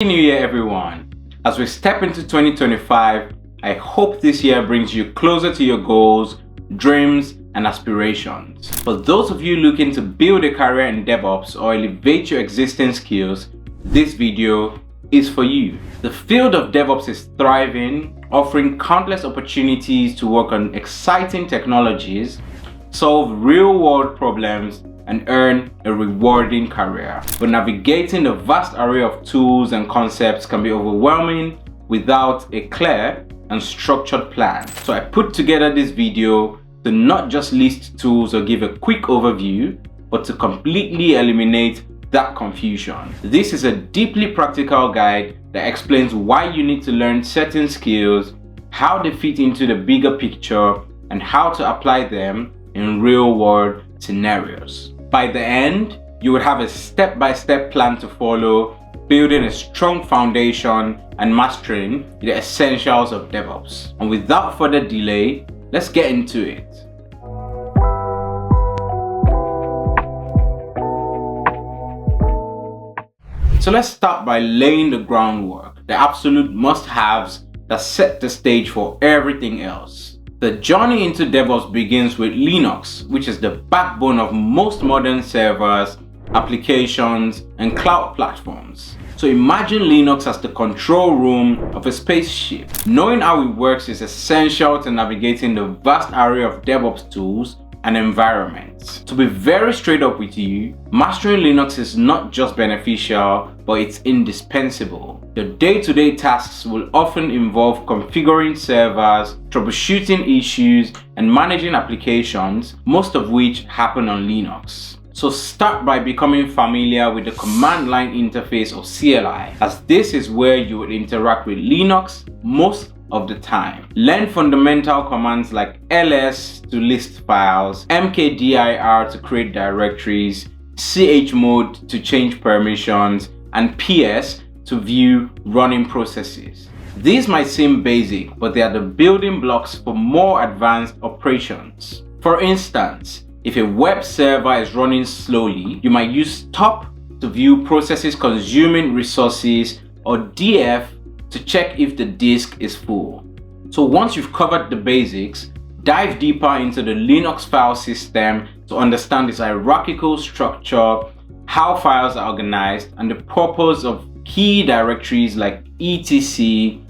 Happy New Year, everyone. As we step into 2025, I hope this year brings you closer to your goals, dreams, and aspirations. For those of you looking to build a career in DevOps or elevate your existing skills, this video is for you. The field of DevOps is thriving, offering countless opportunities to work on exciting technologies, solve real-world problems, and earn a rewarding career. But navigating the vast array of tools and concepts can be overwhelming without a clear and structured plan. So I put together this video to not just list tools or give a quick overview, but to completely eliminate that confusion. This is a deeply practical guide that explains why you need to learn certain skills, how they fit into the bigger picture, and how to apply them in real-world scenarios. By the end, you will have a step-by-step plan to follow, building a strong foundation and mastering the essentials of DevOps. And without further delay, let's get into it. So let's start by laying the groundwork, the absolute must-haves that set the stage for everything else. The journey into DevOps begins with Linux, which is the backbone of most modern servers, applications, and cloud platforms. So imagine Linux as the control room of a spaceship. Knowing how it works is essential to navigating the vast array of DevOps tools and environments. To be very straight up with you, mastering Linux is not just beneficial, but it's indispensable. Your day-to-day tasks will often involve configuring servers, troubleshooting issues, and managing applications, most of which happen on Linux. So start by becoming familiar with the command line interface or CLI, as this is where you will interact with Linux most of the time. Learn fundamental commands like ls to list files, mkdir to create directories, chmod to change permissions, and ps to view running processes. These might seem basic, but they are the building blocks for more advanced operations. For instance, if a web server is running slowly, you might use top to view processes consuming resources, or df to check if the disk is full. So once you've covered the basics, dive deeper into the Linux file system to understand its hierarchical structure, how files are organized, and the purpose of key directories like etc,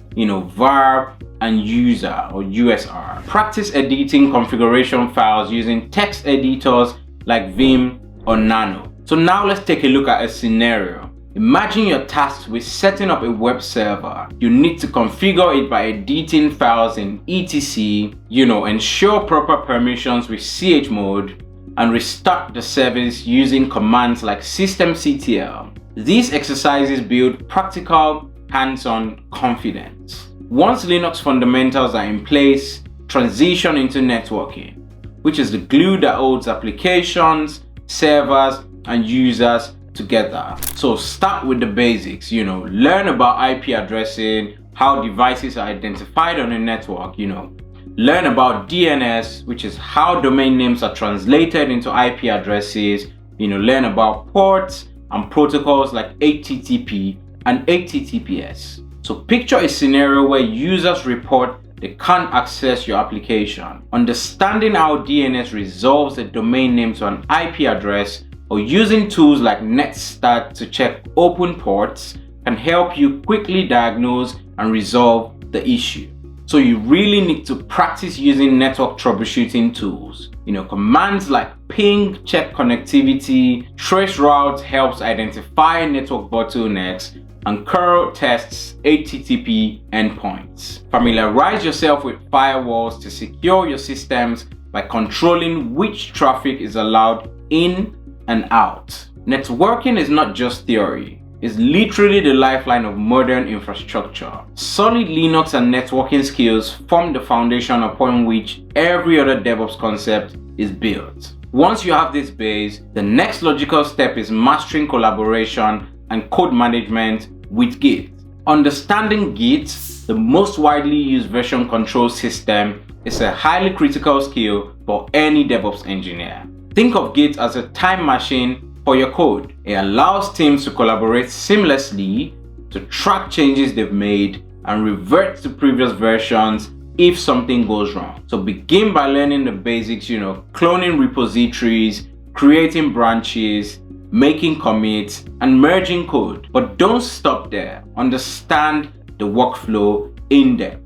var, and user or usr. Practice editing configuration files using text editors like Vim or Nano. So now let's take a look at a scenario. Imagine you're tasked with setting up a web server. You need to configure it by editing files in etc, ensure proper permissions with chmod, and restart the service using commands like systemctl. These exercises build practical, hands-on confidence. Once Linux fundamentals are in place, transition into networking, which is the glue that holds applications, servers, and users together. So start with the basics, learn about IP addressing, how devices are identified on a network, learn about DNS, which is how domain names are translated into IP addresses, learn about ports and protocols like HTTP and HTTPS. So picture a scenario where users report they can't access your application. Understanding how DNS resolves a domain name to an IP address, or using tools like netstat to check open ports, can help you quickly diagnose and resolve the issue. So you really need to practice using network troubleshooting tools. Commands like ping check connectivity, traceroute helps identify network bottlenecks, and curl tests HTTP endpoints. Familiarize yourself with firewalls to secure your systems by controlling which traffic is allowed in and out. Networking is not just theory, it's literally the lifeline of modern infrastructure. Solid Linux and networking skills form the foundation upon which every other DevOps concept is built. Once you have this base, the next logical step is mastering collaboration and code management with Git. Understanding Git, the most widely used version control system, is a highly critical skill for any DevOps engineer. Think of Git as a time machine for your code. It allows teams to collaborate seamlessly, to track changes they've made and revert to previous versions if something goes wrong. So begin by learning the basics, cloning repositories, creating branches, making commits, and merging code. But don't stop there. Understand the workflow in depth.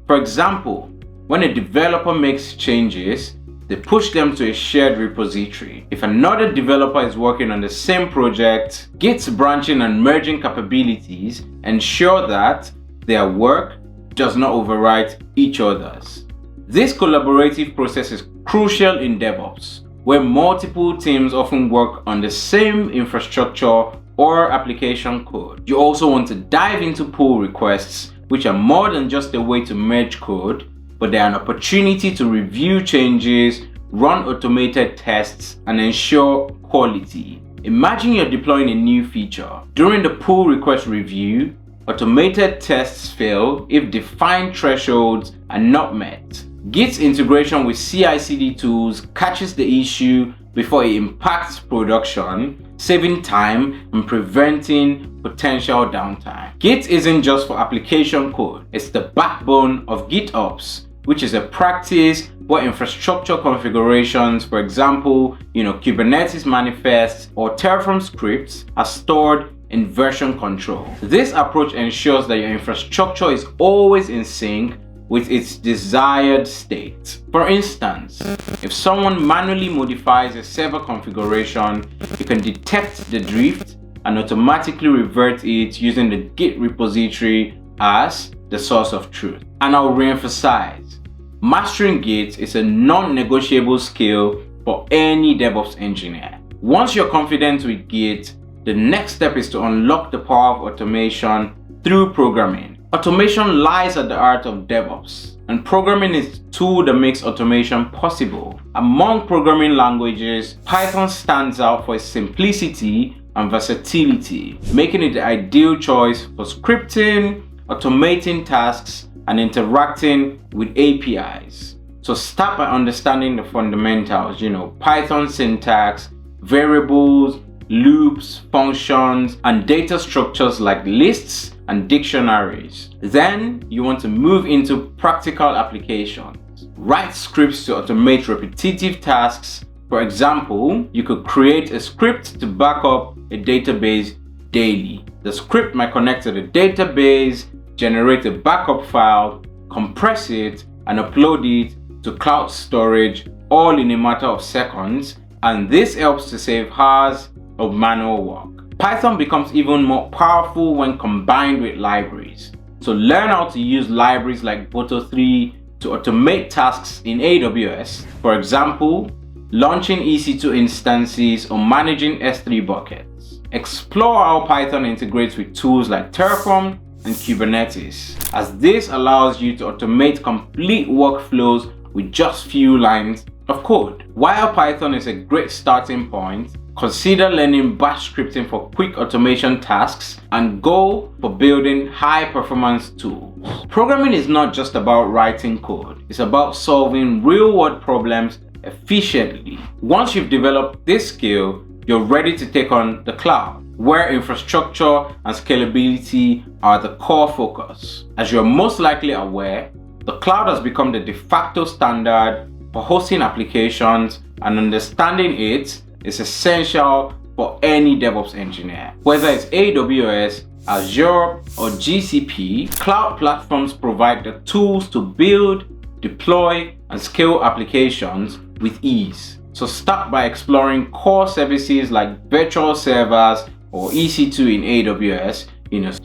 For example, when a developer makes changes, they push them to a shared repository. If another developer is working on the same project, Git's branching and merging capabilities ensure that their work does not overwrite each other's. This collaborative process is crucial in DevOps, where multiple teams often work on the same infrastructure or application code. You also want to dive into pull requests, which are more than just a way to merge code, but they are an opportunity to review changes, run automated tests, and ensure quality. Imagine you're deploying a new feature. During the pull request review, automated tests fail if defined thresholds are not met. Git's integration with CI/CD tools catches the issue before it impacts production, saving time and preventing potential downtime. Git isn't just for application code, it's the backbone of GitOps, which is a practice where infrastructure configurations, for example, Kubernetes manifests or Terraform scripts, are stored in version control. This approach ensures that your infrastructure is always in sync with its desired state. For instance, if someone manually modifies a server configuration, you can detect the drift and automatically revert it using the Git repository as the source of truth. And I'll re-emphasize, mastering Git is a non-negotiable skill for any DevOps engineer. Once you're confident with Git, the next step is to unlock the power of automation through programming. Automation lies at the heart of DevOps, and programming is the tool that makes automation possible. Among programming languages, Python stands out for its simplicity and versatility, making it the ideal choice for scripting, automating tasks, and interacting with APIs. So start by understanding the fundamentals, Python syntax, variables, loops, functions, and data structures like lists and dictionaries. Then you want to move into practical applications. Write scripts to automate repetitive tasks. For example, you could create a script to back up a database daily. The script might connect to the database, generate a backup file, compress it, and upload it to cloud storage, all in a matter of seconds, and this helps to save hours of manual work. Python becomes even more powerful when combined with libraries. So learn how to use libraries like Boto3 to automate tasks in AWS. For example, launching EC2 instances or managing S3 buckets. Explore how Python integrates with tools like Terraform and Kubernetes, as this allows you to automate complete workflows with just few lines of code. While Python is a great starting point, consider learning bash scripting for quick automation tasks and go for building high-performance tools. Programming is not just about writing code, it's about solving real-world problems efficiently. Once you've developed this skill, you're ready to take on the cloud, where infrastructure and scalability are the core focus. As you're most likely aware, the cloud has become the de facto standard for hosting applications, and understanding it is essential for any DevOps engineer. Whether it's AWS, Azure, or GCP, cloud platforms provide the tools to build, deploy, and scale applications with ease. So start by exploring core services like virtual servers or EC2 in AWS,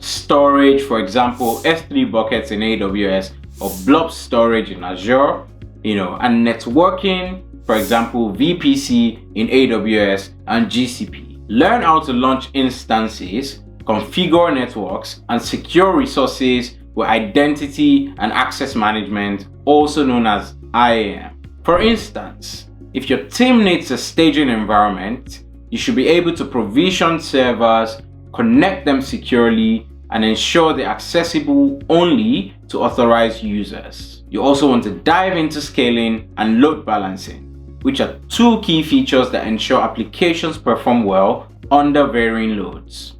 storage, for example, S3 buckets in AWS or blob storage in Azure, and networking, for example, VPC in AWS and GCP. Learn how to launch instances, configure networks, and secure resources with identity and access management, also known as IAM. For instance, if your team needs a staging environment, you should be able to provision servers, connect them securely, and ensure they're accessible only to authorized users. You also want to dive into scaling and load balancing, which are two key features that ensure applications perform well under varying loads.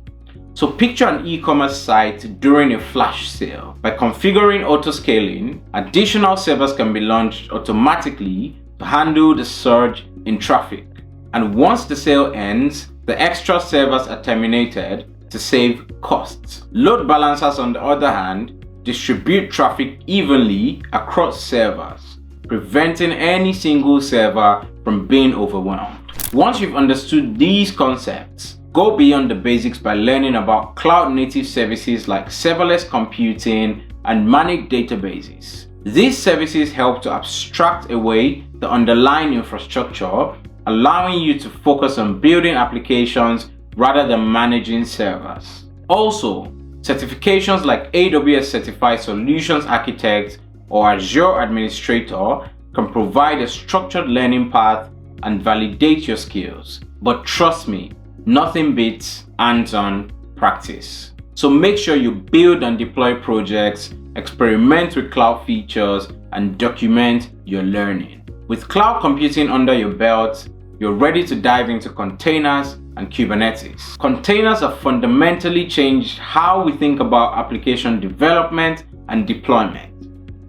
So picture an e-commerce site during a flash sale. By configuring auto-scaling, additional servers can be launched automatically to handle the surge in traffic. And once the sale ends, the extra servers are terminated to save costs. Load balancers, on the other hand, distribute traffic evenly across servers, preventing any single server from being overwhelmed. Once you've understood these concepts, go beyond the basics by learning about cloud-native services like serverless computing and managed databases. These services help to abstract away the underlying infrastructure, allowing you to focus on building applications rather than managing servers. Also, certifications like AWS Certified Solutions Architect or Azure Administrator can provide a structured learning path and validate your skills. But trust me, nothing beats hands-on practice. So make sure you build and deploy projects, experiment with cloud features, and document your learning. With cloud computing under your belt, you're ready to dive into containers and Kubernetes. Containers have fundamentally changed how we think about application development and deployment.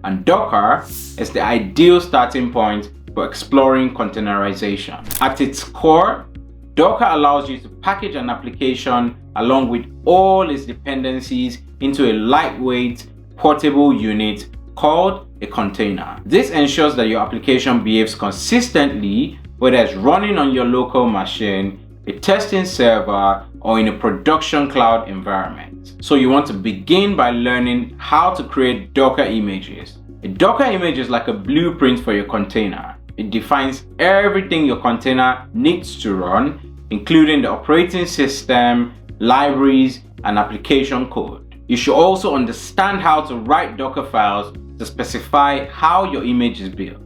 And Docker is the ideal starting point for exploring containerization. At its core, Docker allows you to package an application along with all its dependencies into a lightweight, portable unit called a container. This ensures that your application behaves consistently, whether it's running on your local machine, a testing server, or in a production cloud environment. So you want to begin by learning how to create Docker images. A Docker image is like a blueprint for your container. It defines everything your container needs to run, including the operating system, libraries, and application code. You should also understand how to write Docker files to specify how your image is built.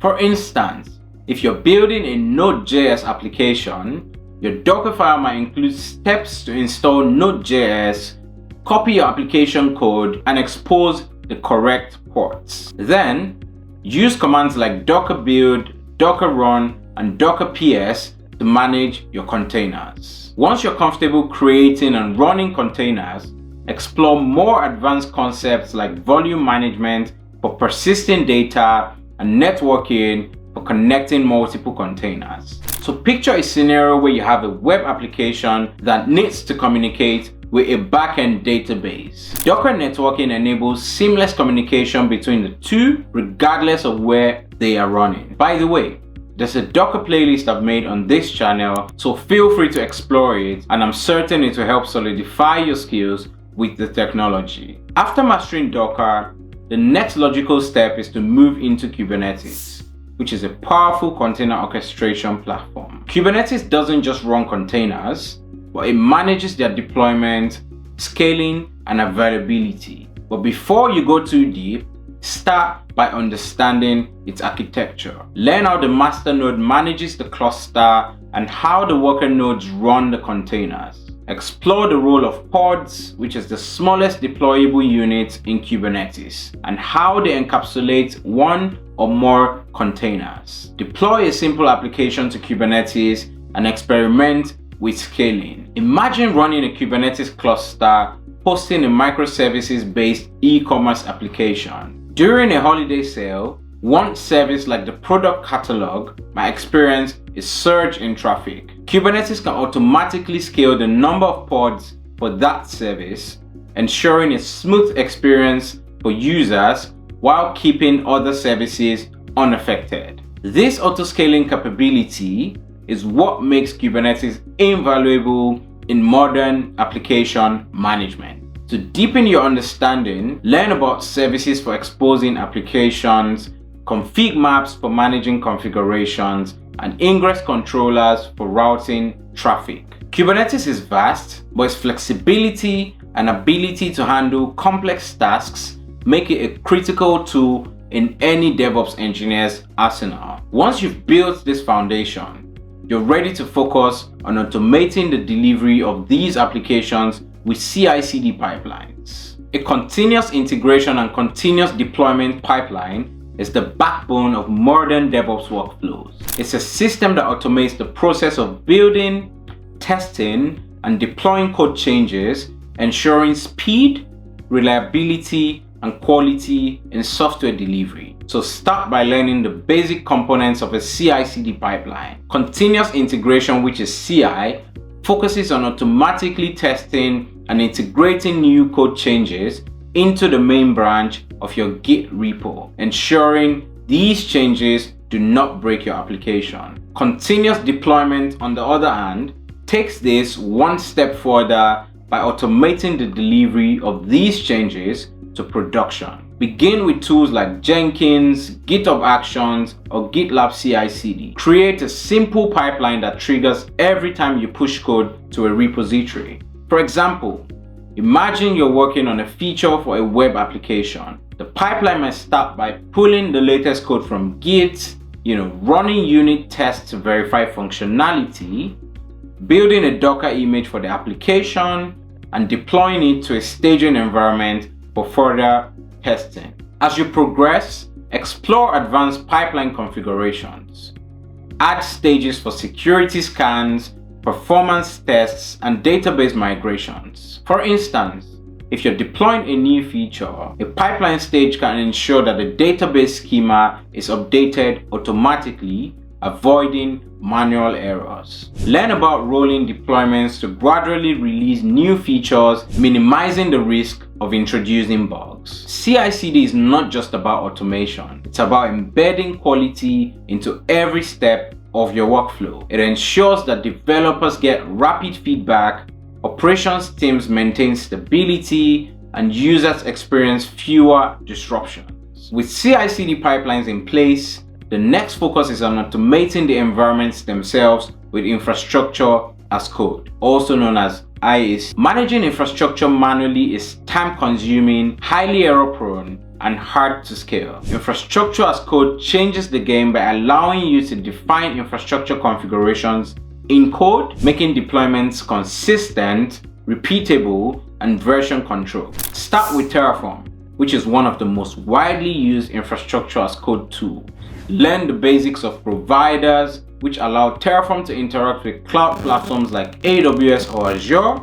For instance, if you're building a Node.js application, your Docker file might include steps to install Node.js, copy your application code, and expose the correct ports. Then, use commands like docker build, docker run, and docker ps to manage your containers. Once you're comfortable creating and running containers, explore more advanced concepts like volume management for persisting data and networking for connecting multiple containers. So picture a scenario where you have a web application that needs to communicate with a backend database. Docker networking enables seamless communication between the two regardless of where they are running. By the way, there's a Docker playlist I've made on this channel, so feel free to explore it, and I'm certain it will help solidify your skills with the technology. After mastering Docker, the next logical step is to move into Kubernetes, which is a powerful container orchestration platform. Kubernetes doesn't just run containers, but it manages their deployment, scaling, and availability. But before you go too deep, start by understanding its architecture. Learn how the master node manages the cluster and how the worker nodes run the containers. Explore the role of pods, which is the smallest deployable unit in Kubernetes, and how they encapsulate one or more containers. Deploy a simple application to Kubernetes and experiment with scaling. Imagine running a Kubernetes cluster hosting a microservices-based e-commerce application. During a holiday sale, one service like the product catalog might experience a surge in traffic. Kubernetes can automatically scale the number of pods for that service, ensuring a smooth experience for users while keeping other services unaffected. This auto-scaling capability is what makes Kubernetes invaluable in modern application management. To deepen your understanding, learn about services for exposing applications, config maps for managing configurations, and ingress controllers for routing traffic. Kubernetes is vast, but its flexibility and ability to handle complex tasks make it a critical tool in any DevOps engineer's arsenal. Once you've built this foundation, you're ready to focus on automating the delivery of these applications with CI/CD pipelines. A continuous integration and continuous deployment pipeline is the backbone of modern DevOps workflows. It's a system that automates the process of building, testing, and deploying code changes, ensuring speed, reliability, and quality in software delivery. So start by learning the basic components of a CI/CD pipeline. Continuous integration, which is CI, focuses on automatically testing and integrating new code changes into the main branch of your Git repo, ensuring these changes do not break your application. Continuous deployment, on the other hand, takes this one step further by automating the delivery of these changes to production. Begin with tools like Jenkins, GitHub Actions, or GitLab CI/CD. Create a simple pipeline that triggers every time you push code to a repository. For example, imagine you're working on a feature for a web application. The pipeline might start by pulling the latest code from Git, running unit tests to verify functionality, building a Docker image for the application, and deploying it to a staging environment for further testing. As you progress, explore advanced pipeline configurations. Add stages for security scans, performance tests, and database migrations. For instance, if you're deploying a new feature, a pipeline stage can ensure that the database schema is updated automatically, avoiding manual errors. Learn about rolling deployments to gradually release new features, minimizing the risk of introducing bugs. CI/CD is not just about automation, it's about embedding quality into every step of your workflow. It ensures that developers get rapid feedback, operations teams maintain stability, and users experience fewer disruptions. With CI/CD pipelines in place, the next focus is on automating the environments themselves with infrastructure as code, also known as IaaC. Managing infrastructure manually is time-consuming, highly error-prone, and hard to scale. Infrastructure as code changes the game by allowing you to define infrastructure configurations in code, making deployments consistent, repeatable, and version controlled. Start with Terraform, which is one of the most widely used infrastructure as code tools. Learn the basics of providers, which allow Terraform to interact with cloud platforms like AWS or Azure,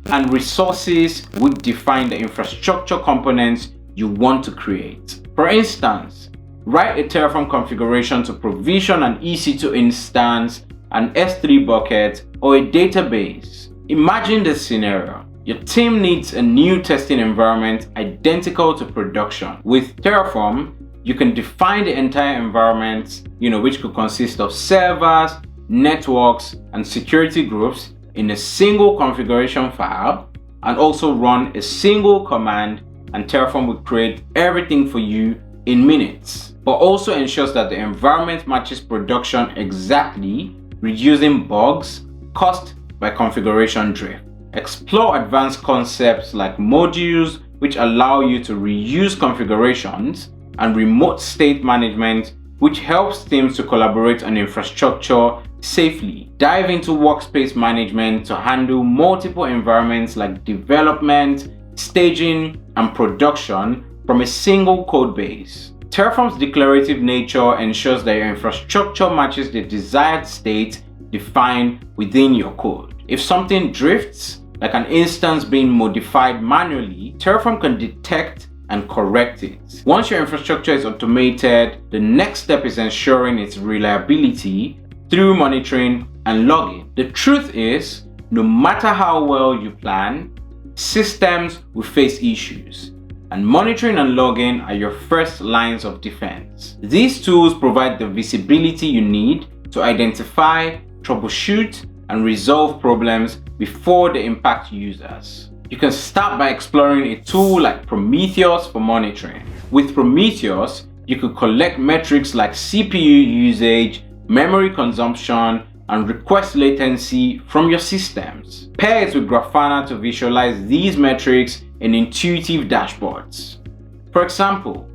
and resources which define the infrastructure components you want to create. For instance, write a Terraform configuration to provision an EC2 instance, an S3 bucket, or a database. Imagine this scenario. Your team needs a new testing environment identical to production. With Terraform, you can define the entire environment, which could consist of servers, networks, and security groups in a single configuration file, and also run a single command, and Terraform will create everything for you in minutes. But also ensures that the environment matches production exactly, reducing bugs caused by configuration drift. Explore advanced concepts like modules, which allow you to reuse configurations, and remote state management, which helps teams to collaborate on infrastructure safely. Dive into workspace management to handle multiple environments like development, staging, and production from a single code base. Terraform's declarative nature ensures that your infrastructure matches the desired state defined within your code. If something drifts, like an instance being modified manually, Terraform can detect and correct it. Once your infrastructure is automated, the next step is ensuring its reliability through monitoring and logging. The truth is, no matter how well you plan, systems will face issues, and monitoring and logging are your first lines of defense. These tools provide the visibility you need to identify, troubleshoot, and resolve problems before they impact users. You can start by exploring a tool like Prometheus for monitoring. With Prometheus, you could collect metrics like CPU usage, memory consumption, and request latency from your systems. Pair it with Grafana to visualize these metrics in intuitive dashboards. For example,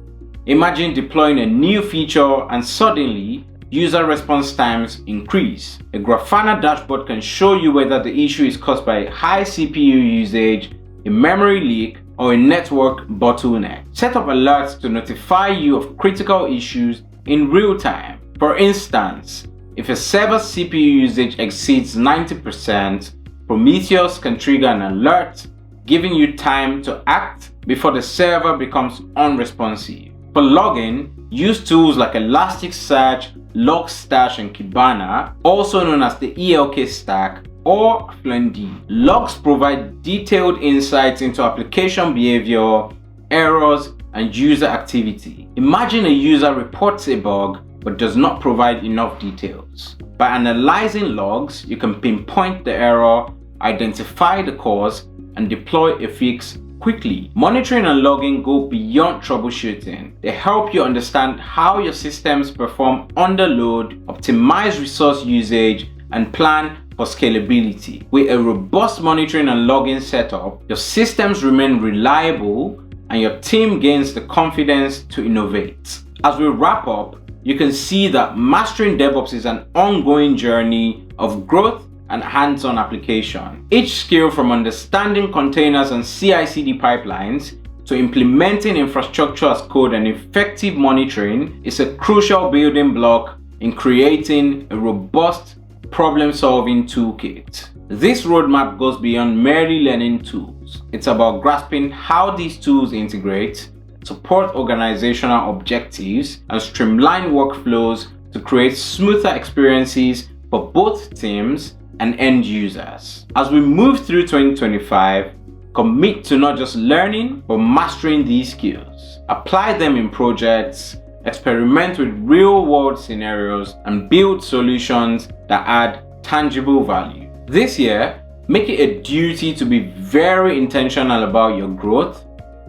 imagine deploying a new feature and suddenly user response times increase. A Grafana dashboard can show you whether the issue is caused by high CPU usage, a memory leak, or a network bottleneck. Set up alerts to notify you of critical issues in real time. For instance, if a server's CPU usage exceeds 90%, Prometheus can trigger an alert, giving you time to act before the server becomes unresponsive. For logging, use tools like Elasticsearch, Logstash, and Kibana, also known as the ELK stack, or Fluentd. Logs provide detailed insights into application behavior, errors, and user activity. Imagine a user reports a bug but does not provide enough details. By analyzing logs, you can pinpoint the error, identify the cause, and deploy a fix quickly. Monitoring and logging go beyond troubleshooting. They help you understand how your systems perform under load, optimize resource usage, and plan for scalability. With a robust monitoring and logging setup, your systems remain reliable and your team gains the confidence to innovate. As we wrap up, you can see that mastering DevOps is an ongoing journey of growth and hands-on application. Each skill, from understanding containers and CI/CD pipelines to implementing infrastructure as code and effective monitoring, is a crucial building block in creating a robust problem-solving toolkit. This roadmap goes beyond merely learning tools. It's about grasping how these tools integrate, support organizational objectives, and streamline workflows to create smoother experiences for both teams and end users. As we move through 2025, commit to not just learning, but mastering these skills. Apply them in projects, experiment with real-world scenarios, and build solutions that add tangible value. This year, make it a duty to be very intentional about your growth,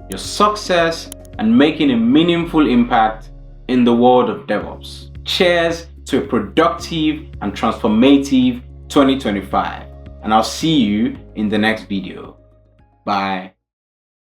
your success, and making a meaningful impact in the world of DevOps. Cheers to a productive and transformative 2025, and I'll see you in the next video. Bye.